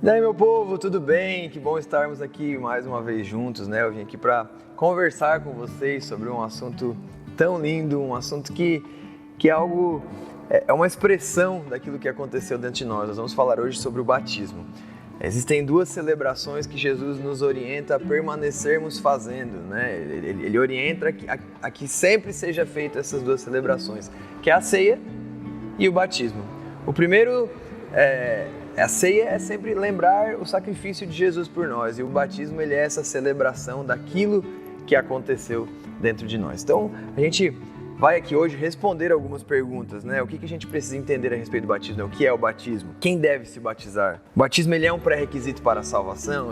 E aí, meu povo, tudo bem? Que bom estarmos aqui mais uma vez juntos, né? Eu vim aqui para conversar com vocês sobre um assunto tão lindo, um assunto que é algo, é uma expressão daquilo que aconteceu dentro de nós. Nós vamos falar hoje sobre o batismo. Existem duas celebrações que Jesus nos orienta a permanecermos fazendo, né? Ele orienta a que sempre seja feita essas duas celebrações, que é a ceia e o batismo. O primeiro a ceia é sempre lembrar o sacrifício de Jesus por nós, e o batismo ele é essa celebração daquilo que aconteceu dentro de nós. Então, a gente vai aqui hoje responder algumas perguntas, né? O que a gente precisa entender a respeito do batismo? O que é o batismo? Quem deve se batizar? O batismo ele é um pré-requisito para a salvação?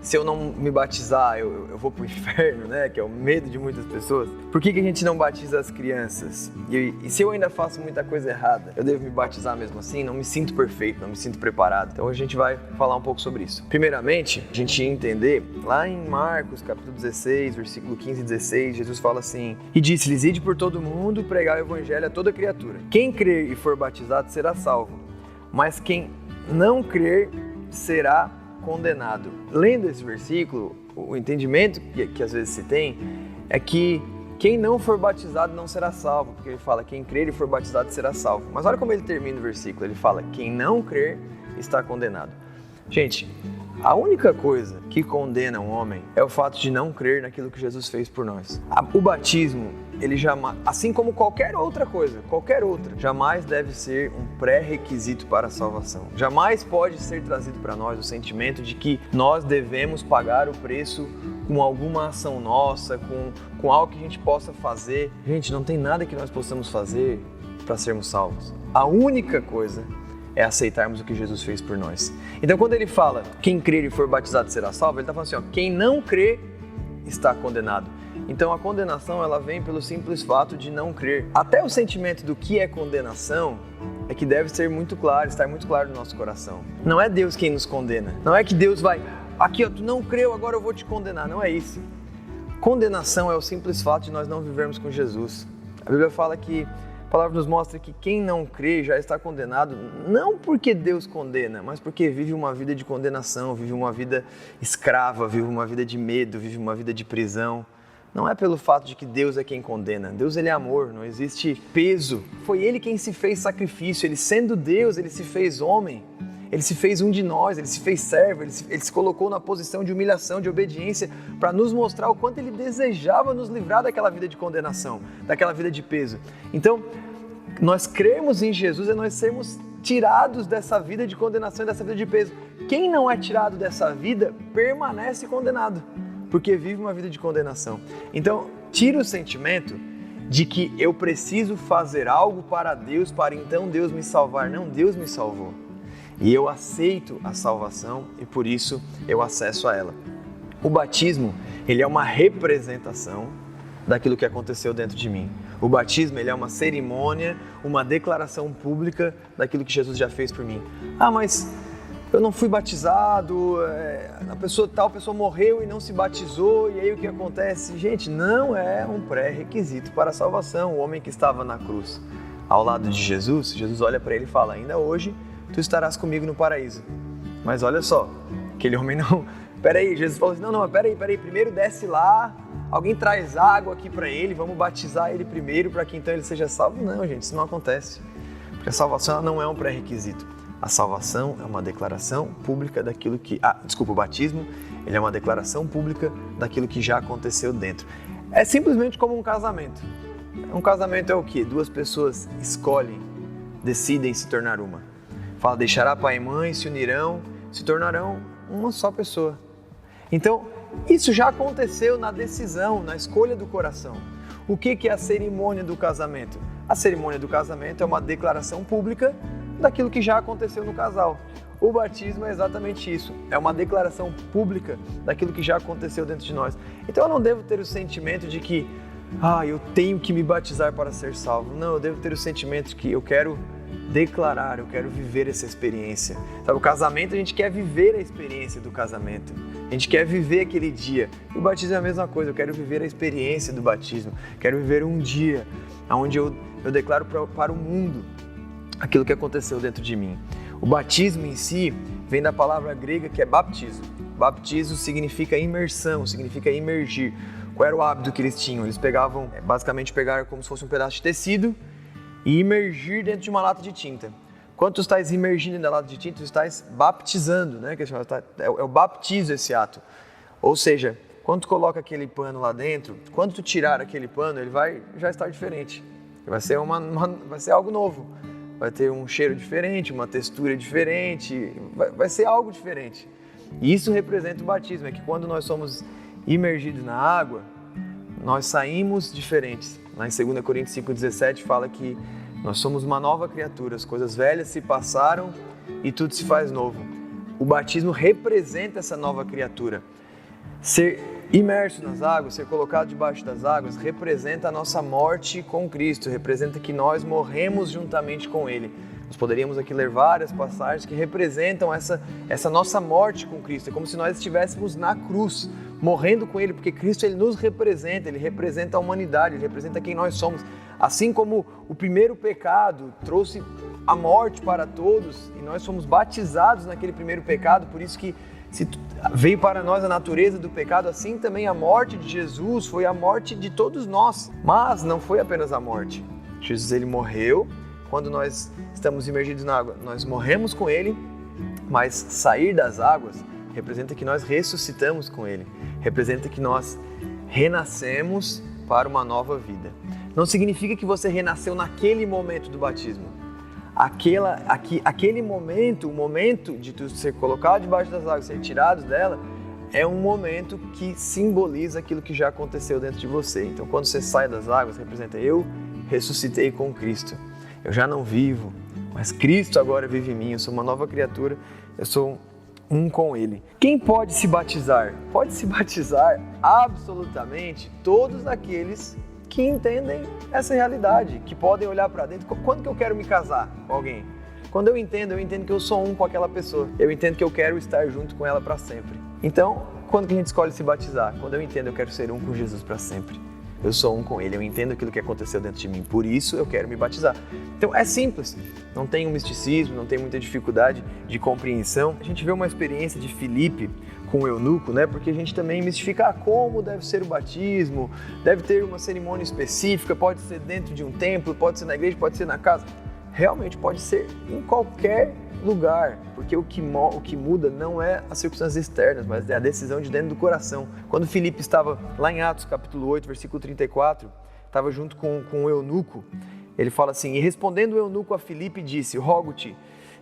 Se eu não me batizar, eu vou para o inferno, né? Que é o medo de muitas pessoas. Por que a gente não batiza as crianças? E se eu ainda faço muita coisa errada, eu devo me batizar mesmo assim? Não me sinto perfeito, não me sinto preparado. Então a gente vai falar um pouco sobre isso. Primeiramente, a gente ia entender, lá em Marcos, capítulo 16, versículo 15 e 16, Jesus fala assim: E disse-lhes, ide por todo mundo, pregar o evangelho a toda criatura. Quem crer e for batizado será salvo, mas quem não crer será condenado. Lendo esse versículo, o entendimento que às vezes se tem é que quem não for batizado não será salvo, porque ele fala, quem crer e for batizado será salvo. Mas olha como ele termina o versículo, ele fala, quem não crer está condenado. Gente, a única coisa que condena um homem é o fato de não crer naquilo que Jesus fez por nós. O batismo, ele jamais, assim como qualquer outra coisa, jamais deve ser um pré-requisito para a salvação. Jamais pode ser trazido para nós o sentimento de que nós devemos pagar o preço com alguma ação nossa, com algo que a gente possa fazer. Gente, não tem nada que nós possamos fazer para sermos salvos. A única coisa é aceitarmos o que Jesus fez por nós. Então, quando ele fala, quem crer e for batizado será salvo, ele está falando assim, ó, quem não crer está condenado. Então, a condenação, ela vem pelo simples fato de não crer. Até o sentimento do que é condenação é que deve ser muito claro, estar muito claro no nosso coração. Não é Deus quem nos condena. Não é que Deus vai, aqui ó, tu não creu, agora eu vou te condenar. Não é isso. Condenação é o simples fato de nós não vivermos com Jesus. A Bíblia fala que a palavra nos mostra que quem não crê já está condenado, não porque Deus condena, mas porque vive uma vida de condenação, vive uma vida escrava, vive uma vida de medo, vive uma vida de prisão. Não é pelo fato de que Deus é quem condena. Deus ele é amor, não existe peso. Foi Ele quem se fez sacrifício, Ele sendo Deus, Ele se fez homem. Ele se fez um de nós, Ele se fez servo, ele se colocou na posição de humilhação, de obediência, para nos mostrar o quanto Ele desejava nos livrar daquela vida de condenação, daquela vida de peso. Então, nós crermos em Jesus é nós sermos tirados dessa vida de condenação e dessa vida de peso. Quem não é tirado dessa vida, permanece condenado, porque vive uma vida de condenação. Então, tira o sentimento de que eu preciso fazer algo para Deus, para então Deus me salvar. Não, Deus me salvou. E eu aceito a salvação e por isso eu acesso a ela. O batismo, ele é uma representação daquilo que aconteceu dentro de mim. O batismo, ele é uma cerimônia, uma declaração pública daquilo que Jesus já fez por mim. Ah, mas eu não fui batizado, tal pessoa morreu e não se batizou, e aí o que acontece? Gente, não é um pré-requisito para a salvação. O homem que estava na cruz ao lado de Jesus, Jesus olha para ele e fala, ainda hoje tu estarás comigo no paraíso. Mas olha só, aquele homem não... Peraí, Jesus falou assim, não, peraí, primeiro desce lá, alguém traz água aqui para ele, vamos batizar ele primeiro para que então ele seja salvo. Não, gente, isso não acontece. Porque a salvação não é um pré-requisito. A salvação é uma declaração pública daquilo que... o batismo, ele é uma declaração pública daquilo que já aconteceu dentro. É simplesmente como um casamento. Um casamento é o quê? Duas pessoas escolhem, decidem se tornar uma. Fala, deixará pai e mãe, se unirão, se tornarão uma só pessoa. Então, isso já aconteceu na decisão, na escolha do coração. O que é a cerimônia do casamento? A cerimônia do casamento é uma declaração pública daquilo que já aconteceu no casal. O batismo é exatamente isso, é uma declaração pública daquilo que já aconteceu dentro de nós. Então eu não devo ter o sentimento de que, eu tenho que me batizar para ser salvo. Não, eu devo ter o sentimento de que eu quero declarar, eu quero viver essa experiência. Sabe, o casamento, a gente quer viver a experiência do casamento. A gente quer viver aquele dia. E o batismo é a mesma coisa, eu quero viver a experiência do batismo. Quero viver um dia onde eu declaro para o mundo aquilo que aconteceu dentro de mim. O batismo em si vem da palavra grega que é baptizo. Baptizo significa imersão, significa imergir. Qual era o hábito que eles tinham? Eles basicamente pegaram como se fosse um pedaço de tecido e imergir dentro de uma lata de tinta. Quando tu estás imergindo na lata de tinta, tu estás baptizando, né? É o baptizo esse ato. Ou seja, quando tu coloca aquele pano lá dentro, quando tu tirar aquele pano, ele vai já estar diferente. Vai ser, vai ser algo novo. Vai ter um cheiro diferente, uma textura diferente, vai ser algo diferente. E isso representa o batismo, é que quando nós somos imergidos na água, nós saímos diferentes. Lá em 2 Coríntios 5,17 fala que nós somos uma nova criatura, as coisas velhas se passaram e tudo se faz novo. O batismo representa essa nova criatura. Ser imerso nas águas, ser colocado debaixo das águas, representa a nossa morte com Cristo, representa que nós morremos juntamente com Ele. Nós poderíamos aqui ler várias passagens que representam essa nossa morte com Cristo. É como se nós estivéssemos na cruz, morrendo com Ele, porque Cristo Ele nos representa, Ele representa a humanidade, Ele representa quem nós somos. Assim como o primeiro pecado trouxe a morte para todos e nós fomos batizados naquele primeiro pecado, por isso que veio para nós a natureza do pecado, assim também a morte de Jesus foi a morte de todos nós. Mas não foi apenas a morte. Jesus Ele morreu, quando nós estamos imergidos na água, nós morremos com Ele, mas sair das águas representa que nós ressuscitamos com Ele, representa que nós renascemos para uma nova vida. Não significa que você renasceu naquele momento do batismo. Aquele momento, o momento de tu ser colocado debaixo das águas, ser tirado dela, é um momento que simboliza aquilo que já aconteceu dentro de você. Então, quando você sai das águas, representa: eu ressuscitei com Cristo. Eu já não vivo, mas Cristo agora vive em mim. Eu sou uma nova criatura, eu sou um com Ele. Quem pode se batizar? Pode se batizar absolutamente todos aqueles que entendem essa realidade, que podem olhar para dentro. Quando que eu quero me casar com alguém? Quando eu entendo que eu sou um com aquela pessoa. Eu entendo que eu quero estar junto com ela para sempre. Então, quando que a gente escolhe se batizar? Quando eu entendo que eu quero ser um com Jesus para sempre. Eu sou um com Ele, eu entendo aquilo que aconteceu dentro de mim, por isso eu quero me batizar. Então é simples, não tem um misticismo, não tem muita dificuldade de compreensão. A gente vê uma experiência de Filipe com o eunuco, né? Porque a gente também mistifica como deve ser o batismo, deve ter uma cerimônia específica, pode ser dentro de um templo, pode ser na igreja, pode ser na casa. Realmente pode ser em qualquer lugar, porque o que muda não é as circunstâncias externas, mas é a decisão de dentro do coração. Quando Filipe estava lá em Atos capítulo 8, versículo 34, estava junto com o eunuco, ele fala assim: e respondendo o eunuco a Filipe disse: rogo-te,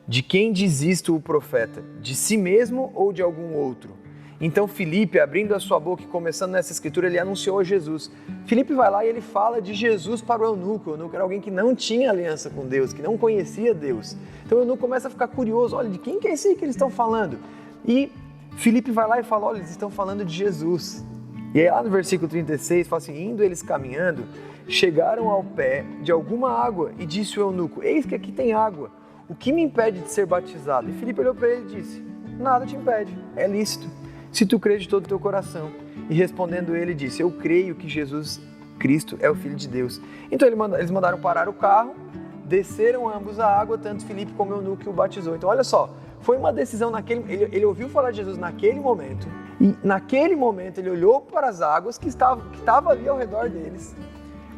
de quem diz isto o profeta? De si mesmo ou de algum outro? Então Filipe, abrindo a sua boca e começando nessa escritura, ele anunciou a Jesus. Filipe vai lá e ele fala de Jesus para o eunuco. O eunuco era alguém que não tinha aliança com Deus, que não conhecia Deus. Então o eunuco começa a ficar curioso: olha, de quem que é esse aí que eles estão falando? E Filipe vai lá e fala: olha, eles estão falando de Jesus. E aí lá no versículo 36, fala assim: indo eles caminhando, chegaram ao pé de alguma água e disse o eunuco: eis que aqui tem água, o que me impede de ser batizado? E Filipe olhou para ele e disse: nada te impede, é lícito, se tu crês de todo o teu coração. E respondendo ele disse: eu creio que Jesus Cristo é o Filho de Deus. Então eles mandaram parar o carro, desceram ambos a água, tanto Filipe como o eunuco, que o batizou. Então olha só, foi uma decisão ele ouviu falar de Jesus naquele momento, e naquele momento ele olhou para as águas que estava ali ao redor deles,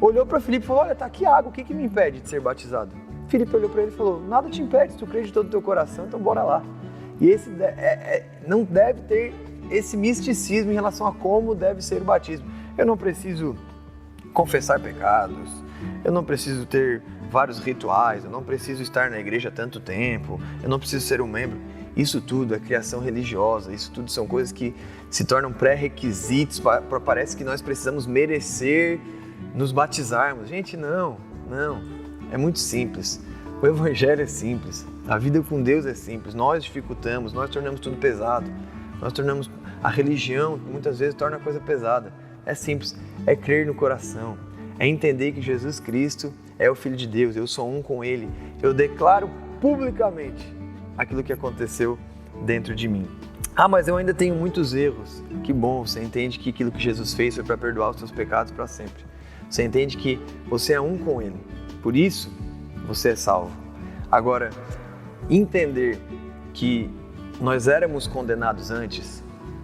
olhou para Filipe e falou: olha, está aqui água, o que me impede de ser batizado? Filipe olhou para ele e falou: nada te impede, se tu crês de todo o teu coração, então bora lá. E não deve ter esse misticismo em relação a como deve ser o batismo. Eu não preciso confessar pecados, eu não preciso ter vários rituais, eu não preciso estar na igreja há tanto tempo, eu não preciso ser um membro. Isso tudo é criação religiosa, isso tudo são coisas que se tornam pré-requisitos, parece que nós precisamos merecer nos batizarmos. Gente, não, é muito simples. O evangelho é simples, a vida com Deus é simples, nós dificultamos, nós tornamos tudo pesado. Nós tornamos a religião, muitas vezes, torna a coisa pesada. É simples, é crer no coração, é entender que Jesus Cristo é o Filho de Deus, eu sou um com Ele. Eu declaro publicamente aquilo que aconteceu dentro de mim. Ah, mas eu ainda tenho muitos erros. Que bom, você entende que aquilo que Jesus fez foi para perdoar os seus pecados para sempre. Você entende que você é um com Ele, por isso você é salvo. Agora, entender que nós éramos condenados antes,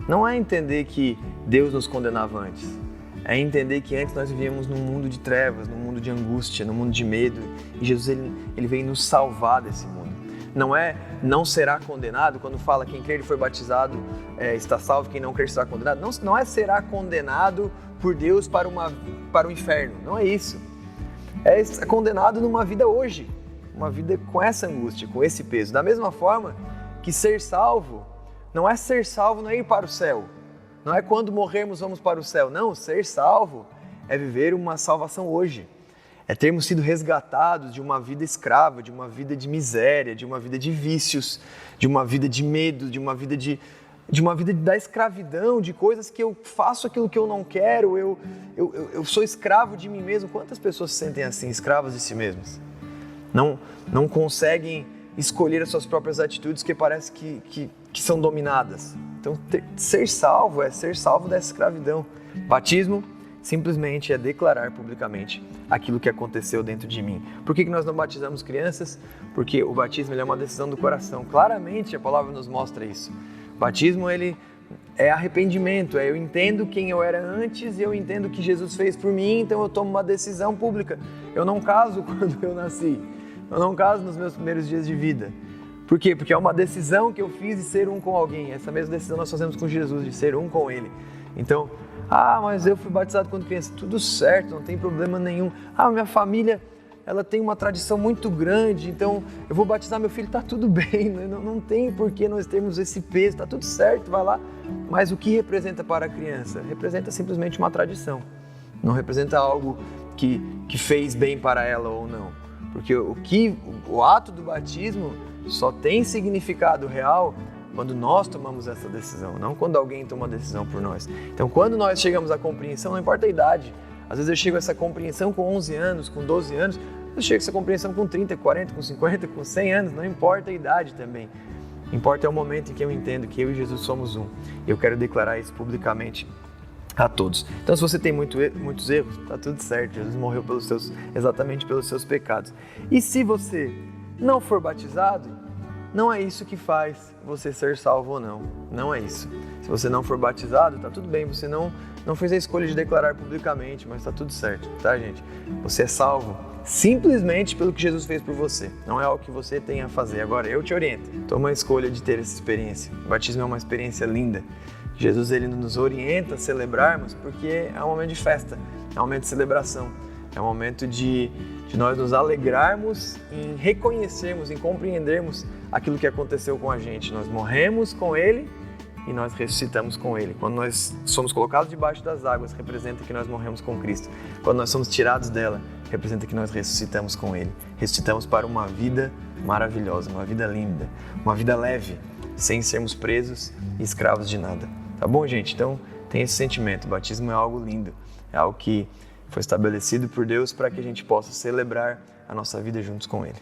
não é entender que Deus nos condenava antes. É entender que antes nós vivíamos num mundo de trevas, num mundo de angústia, num mundo de medo. E Jesus ele veio nos salvar desse mundo. Não é não será condenado, quando fala quem crer e foi batizado está salvo, quem não crer será condenado. Não é será condenado por Deus para o inferno, não é isso. É condenado numa vida hoje, uma vida com essa angústia, com esse peso. Da mesma forma que ser salvo não é ir para o céu. Não é quando morrermos vamos para o céu. Não, ser salvo é viver uma salvação hoje. É termos sido resgatados de uma vida escrava, de uma vida de miséria, de uma vida de vícios, de uma vida de medo, de uma vida da escravidão, de coisas que eu faço aquilo que eu não quero, eu sou escravo de mim mesmo. Quantas pessoas se sentem assim, escravas de si mesmas? Não conseguem escolher as suas próprias atitudes, que parece que são dominadas. Então, ser salvo é ser salvo dessa escravidão. Batismo simplesmente é declarar publicamente aquilo que aconteceu dentro de mim. Por que nós não batizamos crianças? Porque o batismo ele é uma decisão do coração. Claramente a palavra nos mostra isso. O batismo ele é arrependimento, eu entendo quem eu era antes e eu entendo o que Jesus fez por mim, então eu tomo uma decisão pública. Eu não caso quando eu nasci, eu não caso nos meus primeiros dias de vida. Por quê? Porque é uma decisão que eu fiz de ser um com alguém. Essa mesma decisão nós fazemos com Jesus, de ser um com Ele. Então, mas eu fui batizado quando criança. Tudo certo, não tem problema nenhum. Minha família, ela tem uma tradição muito grande, então eu vou batizar meu filho, tá tudo bem. Não tem por que nós termos esse peso, tá tudo certo, vai lá. Mas o que representa para a criança? Representa simplesmente uma tradição. Não representa algo que fez bem para ela ou não. Porque o ato do batismo só tem significado real quando nós tomamos essa decisão, não quando alguém toma a decisão por nós. Então, quando nós chegamos à compreensão, não importa a idade. Às vezes eu chego a essa compreensão com 11 anos, com 12 anos, eu chego a essa compreensão com 30, 40, com 50, com 100 anos, não importa a idade também. Importa é o momento em que eu entendo que eu e Jesus somos um. E eu quero declarar isso publicamente a todos. Então, se você tem muitos erros, está tudo certo. Jesus morreu exatamente pelos seus pecados. E se você não for batizado, não é isso que faz você ser salvo ou não. Não é isso. Se você não for batizado, está tudo bem. Você não fez a escolha de declarar publicamente, mas está tudo certo, tá, gente? Você é salvo simplesmente pelo que Jesus fez por você. Não é algo que você tem a fazer. Agora, eu te oriento. Toma a escolha de ter essa experiência. O batismo é uma experiência linda. Jesus ele nos orienta a celebrarmos porque é um momento de festa, é um momento de celebração, é um momento de nós nos alegrarmos em reconhecermos, em compreendermos aquilo que aconteceu com a gente. Nós morremos com Ele e nós ressuscitamos com Ele. Quando nós somos colocados debaixo das águas, representa que nós morremos com Cristo. Quando nós somos tirados dela, representa que nós ressuscitamos com Ele. Ressuscitamos para uma vida maravilhosa, uma vida linda, uma vida leve, sem sermos presos e escravos de nada. Tá bom, gente? Então, tem esse sentimento. O batismo é algo lindo, é algo que foi estabelecido por Deus para que a gente possa celebrar a nossa vida juntos com Ele.